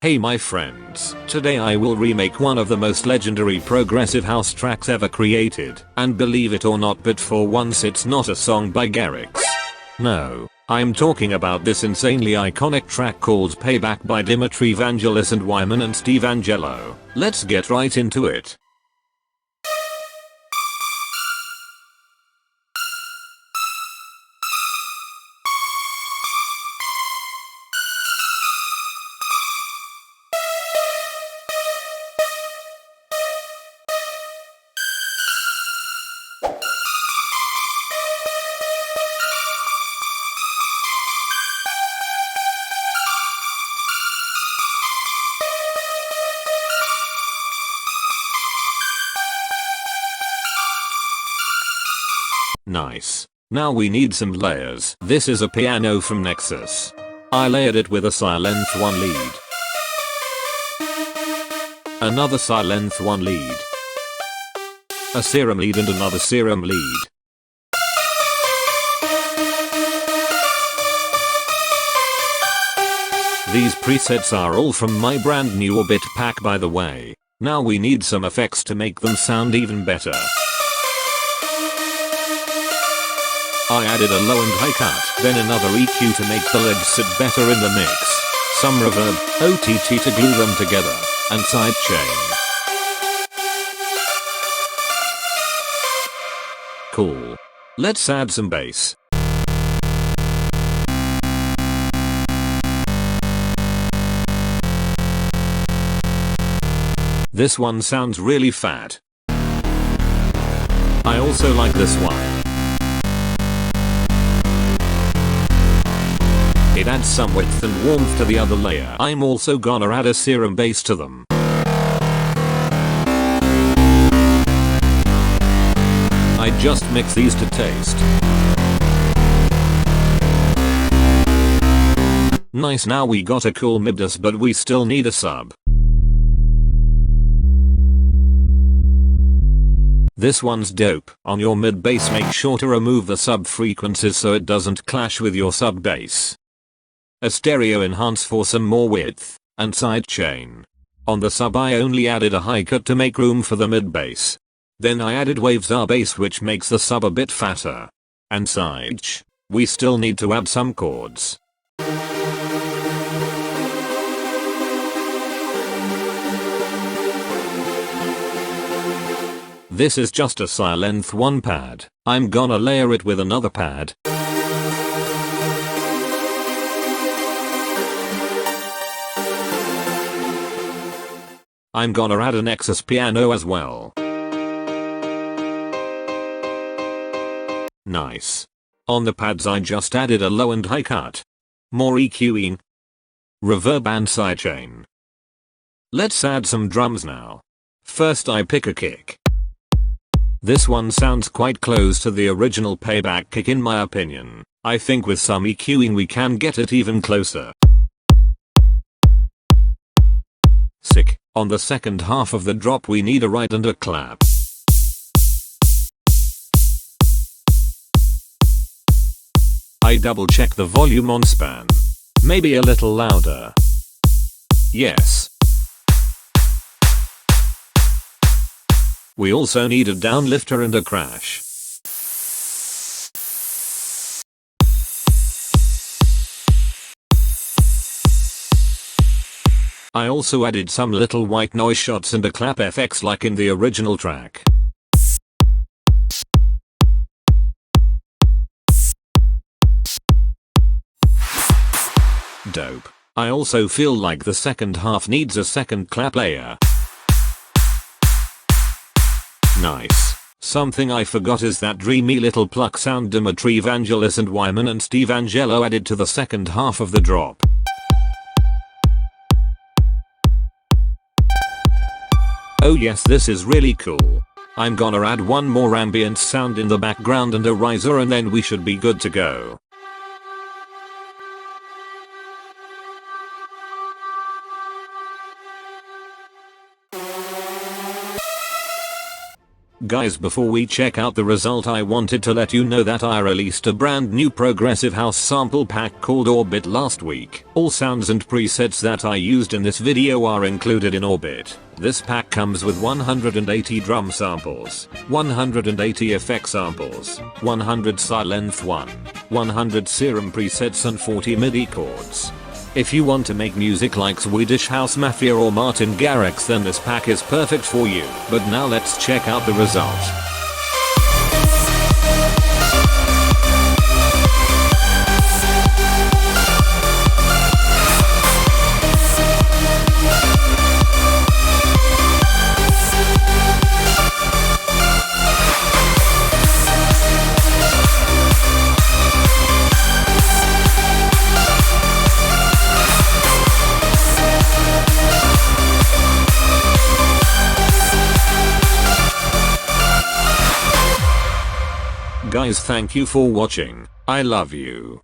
Hey my friends, today I will remake one of the most legendary progressive house tracks ever created, and believe it or not but for once it's not a song by Garrix. No, I'm talking about this insanely iconic track called Payback by Dimitri Vangelis Wyman and Steve Angello. Let's get right into it. Nice. Now we need some layers. This is a piano from Nexus. I layered it with a silent 1 lead. Another silent 1 lead. A serum lead and another serum lead. These presets are all from my brand new Orbit pack by the way. Now we need some effects to make them sound even better. I added a low and high cut, then another EQ to make the legs sit better in the mix, some reverb, OTT to glue them together, and sidechain. Cool. Let's add some bass. This one sounds really fat. I also like this one. It adds some width and warmth to the other layer. I'm also gonna add a serum bass to them. I just mix these to taste. Nice, now we got a cool midus but we still need a sub. This one's dope. On your mid bass make sure to remove the sub frequencies so it doesn't clash with your sub bass. A stereo enhance for some more width, and sidechain. On the sub I only added a high cut to make room for the mid bass. Then I added waves R bass which makes the sub a bit fatter. And sidech. We still need to add some chords. This is just a silent 1 pad. I'm gonna layer it with another pad. I'm gonna add a Nexus piano as well. Nice. On the pads I just added a low and high cut. More EQing. Reverb and sidechain. Let's add some drums now. First I pick a kick. This one sounds quite close to the original Payback kick in my opinion. I think with some EQing we can get it even closer. Sick. On the second half of the drop we need a ride and a clap. I double check the volume on span. Maybe a little louder. Yes. We also need a downlifter and a crash. I also added some little white noise shots and a clap FX like in the original track. Dope. I also feel like the second half needs a second clap layer. Nice. Something I forgot is that dreamy little pluck sound Dimitri Vangelis Wyman and Steve Angello added to the second half of the drop. Oh yes, this is really cool. I'm gonna add one more ambient sound in the background and a riser and then we should be good to go. Guys, before we check out the result, I wanted to let you know that I released a brand new progressive house sample pack called Orbit last week. All sounds and presets that I used in this video are included in Orbit. This pack comes with 180 drum samples, 180 effect samples, 100 silent 100 serum presets and 40 MIDI chords. If you want to make music like Swedish House Mafia or Martin Garrix, then this pack is perfect for you. But now let's check out the result. Guys, thank you for watching. I love you.